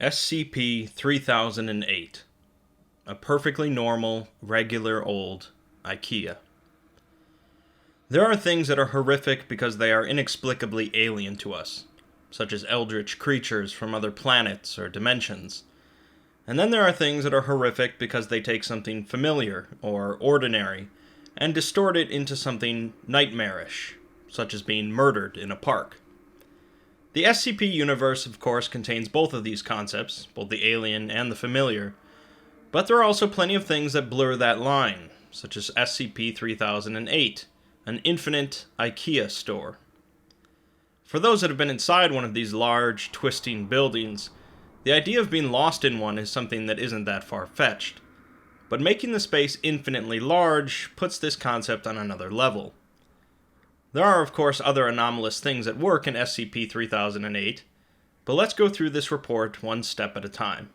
SCP-3008. A perfectly normal, regular old IKEA. There are things that are horrific because they are inexplicably alien to us, such as eldritch creatures from other planets or dimensions. And then there are things that are horrific because they take something familiar or ordinary and distort it into something nightmarish, such as being murdered in a park. The SCP universe, of course, contains both of these concepts, both the alien and the familiar, but there are also plenty of things that blur that line, such as SCP-3008, an infinite IKEA store. For those that have been inside one of these large, twisting buildings, the idea of being lost in one is something that isn't that far-fetched, but making the space infinitely large puts this concept on another level. There are, of course, other anomalous things at work in SCP-3008, but let's go through this report one step at a time.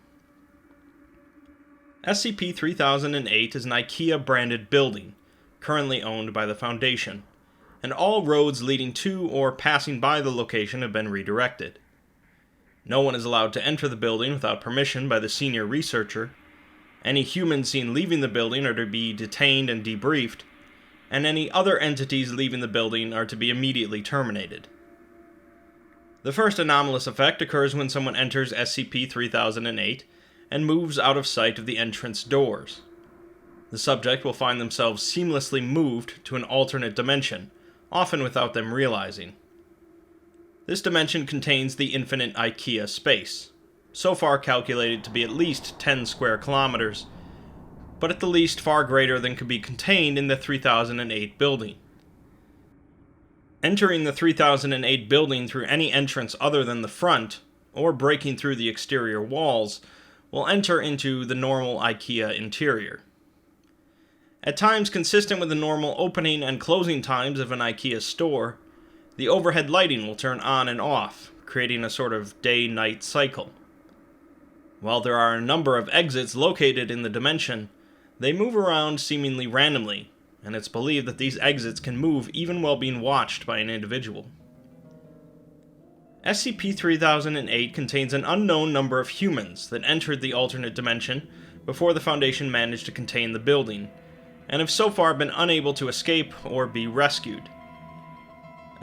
SCP-3008 is an IKEA-branded building, currently owned by the Foundation, and all roads leading to or passing by the location have been redirected. No one is allowed to enter the building without permission by the senior researcher. Any humans seen leaving the building are to be detained and debriefed, and any other entities leaving the building are to be immediately terminated. The first anomalous effect occurs when someone enters SCP-3008 and moves out of sight of the entrance doors. The subject will find themselves seamlessly moved to an alternate dimension, often without them realizing. This dimension contains the infinite IKEA space, so far calculated to be at least 10 square kilometers, but at the least far greater than could be contained in the 3008 building. Entering the 3008 building through any entrance other than the front, or breaking through the exterior walls, will enter into the normal IKEA interior. At times consistent with the normal opening and closing times of an IKEA store, the overhead lighting will turn on and off, creating a sort of day-night cycle. While there are a number of exits located in the dimension, they move around seemingly randomly, and it's believed that these exits can move even while being watched by an individual. SCP-3008 contains an unknown number of humans that entered the alternate dimension before the Foundation managed to contain the building, and have so far been unable to escape or be rescued.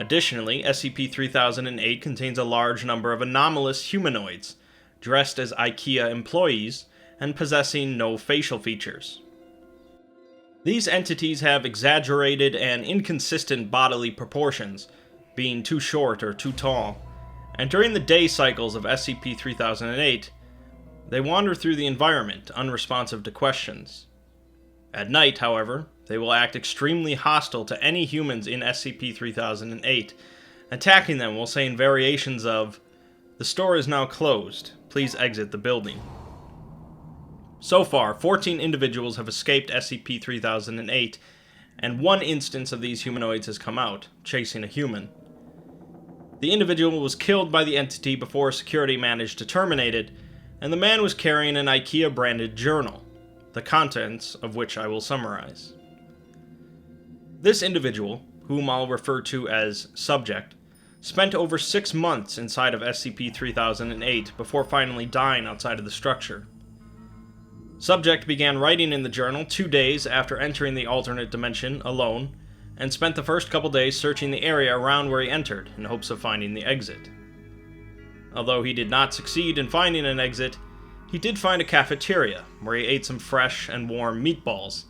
Additionally, SCP-3008 contains a large number of anomalous humanoids, dressed as IKEA employees and possessing no facial features. These entities have exaggerated and inconsistent bodily proportions, being too short or too tall, and during the day cycles of SCP-3008, they wander through the environment, unresponsive to questions. At night, however, they will act extremely hostile to any humans in SCP-3008, attacking them while saying variations of, "The store is now closed, please exit the building." So far, 14 individuals have escaped SCP-3008, and one instance of these humanoids has come out, chasing a human. The individual was killed by the entity before security managed to terminate it, and the man was carrying an IKEA-branded journal, the contents of which I will summarize. This individual, whom I'll refer to as Subject, spent over 6 months inside of SCP-3008 before finally dying outside of the structure. Subject began writing in the journal 2 days after entering the alternate dimension alone, and spent the first couple days searching the area around where he entered in hopes of finding the exit. Although he did not succeed in finding an exit, he did find a cafeteria where he ate some fresh and warm meatballs,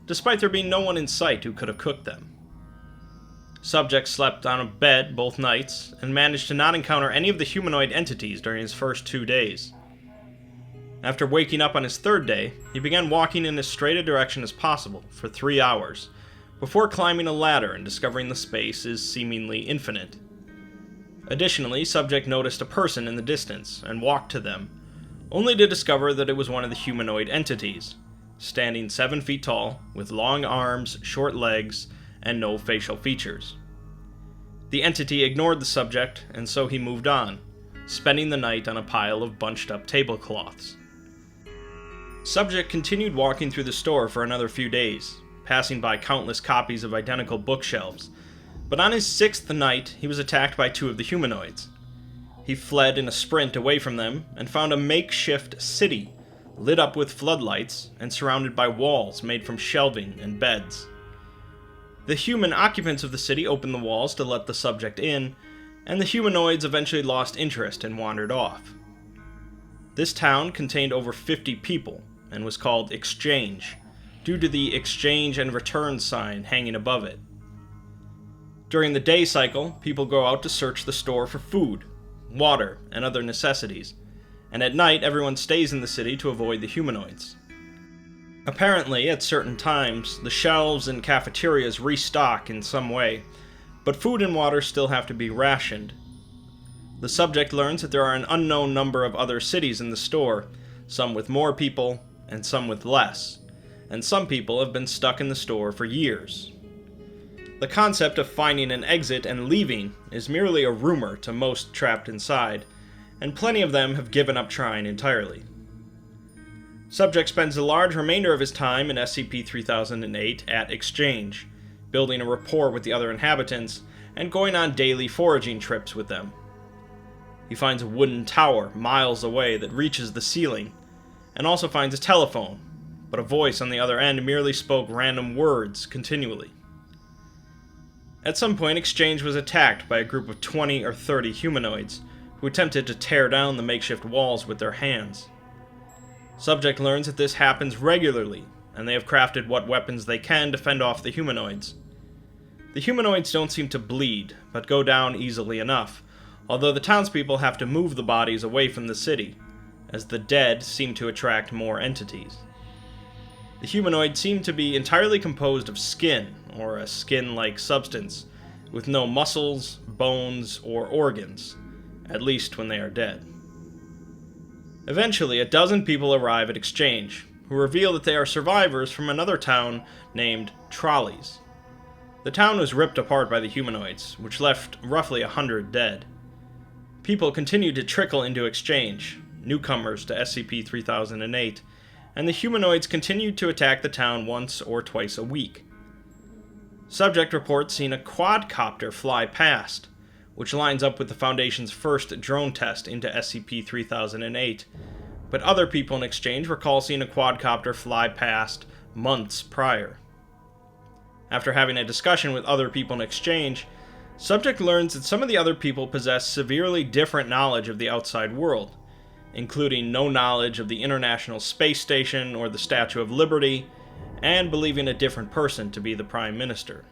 despite there being no one in sight who could have cooked them. Subject slept on a bed both nights, and managed to not encounter any of the humanoid entities during his first 2 days. After waking up on his 3rd day, he began walking in as straight a direction as possible for 3 hours, before climbing a ladder and discovering the space is seemingly infinite. Additionally, Subject noticed a person in the distance and walked to them, only to discover that it was one of the humanoid entities, standing 7 feet tall, with long arms, short legs, and no facial features. The entity ignored the subject, and so he moved on, spending the night on a pile of bunched-up tablecloths. Subject continued walking through the store for another few days, passing by countless copies of identical bookshelves, but on his 6th night, he was attacked by 2 of the humanoids. He fled in a sprint away from them and found a makeshift city, lit up with floodlights and surrounded by walls made from shelving and beds. The human occupants of the city opened the walls to let the subject in, and the humanoids eventually lost interest and wandered off. This town contained over 50 people and was called Exchange, due to the exchange and return sign hanging above it. During the day cycle, people go out to search the store for food, water, and other necessities, and at night everyone stays in the city to avoid the humanoids. Apparently, at certain times, the shelves and cafeterias restock in some way, but food and water still have to be rationed. The subject learns that there are an unknown number of other cities in the store, some with more people and some with less, and some people have been stuck in the store for years. The concept of finding an exit and leaving is merely a rumor to most trapped inside, and plenty of them have given up trying entirely. Subject spends a large remainder of his time in SCP-3008 at Exchange, building a rapport with the other inhabitants and going on daily foraging trips with them. He finds a wooden tower miles away that reaches the ceiling, and also finds a telephone, but a voice on the other end merely spoke random words continually. At some point, Exchange was attacked by a group of 20 or 30 humanoids, who attempted to tear down the makeshift walls with their hands. Subject learns that this happens regularly, and they have crafted what weapons they can to fend off the humanoids. The humanoids don't seem to bleed, but go down easily enough, although the townspeople have to move the bodies away from the city, as the dead seem to attract more entities. The humanoids seem to be entirely composed of skin, or a skin-like substance, with no muscles, bones, or organs, at least when they are dead. Eventually, a dozen people arrive at Exchange, who reveal that they are survivors from another town named Trolleys. The town was ripped apart by the humanoids, which left roughly 100 dead. People continued to trickle into Exchange, newcomers to SCP-3008, and the humanoids continued to attack the town once or twice a week. Subject reports seeing a quadcopter fly past, which lines up with the Foundation's first drone test into SCP-3008, but other people in Exchange recall seeing a quadcopter fly past months prior. After having a discussion with other people in Exchange, Subject learns that some of the other people possess severely different knowledge of the outside world, including no knowledge of the International Space Station or the Statue of Liberty, and believing a different person to be the Prime Minister.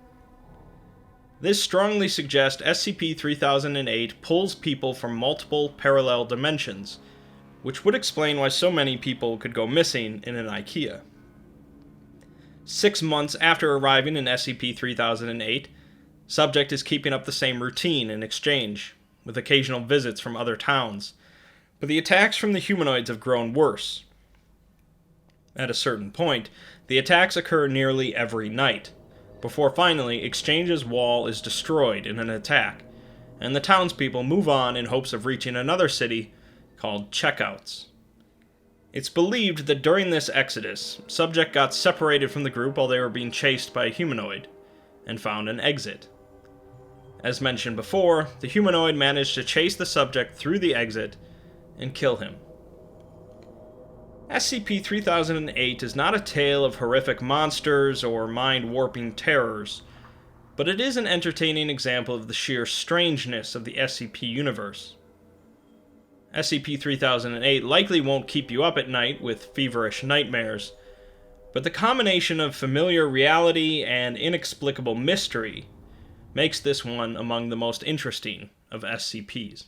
This strongly suggests SCP-3008 pulls people from multiple parallel dimensions, which would explain why so many people could go missing in an IKEA. 6 months after arriving in SCP-3008, Subject is keeping up the same routine in Exchange, with occasional visits from other towns, but the attacks from the humanoids have grown worse. At a certain point, the attacks occur nearly every night, before finally Exchange's wall is destroyed in an attack, and the townspeople move on in hopes of reaching another city called Checkouts. It's believed that during this exodus, Subject got separated from the group while they were being chased by a humanoid, and found an exit. As mentioned before, the humanoid managed to chase the subject through the exit and kill him. SCP-3008 is not a tale of horrific monsters or mind-warping terrors, but it is an entertaining example of the sheer strangeness of the SCP universe. SCP-3008 likely won't keep you up at night with feverish nightmares, but the combination of familiar reality and inexplicable mystery makes this one among the most interesting of SCPs.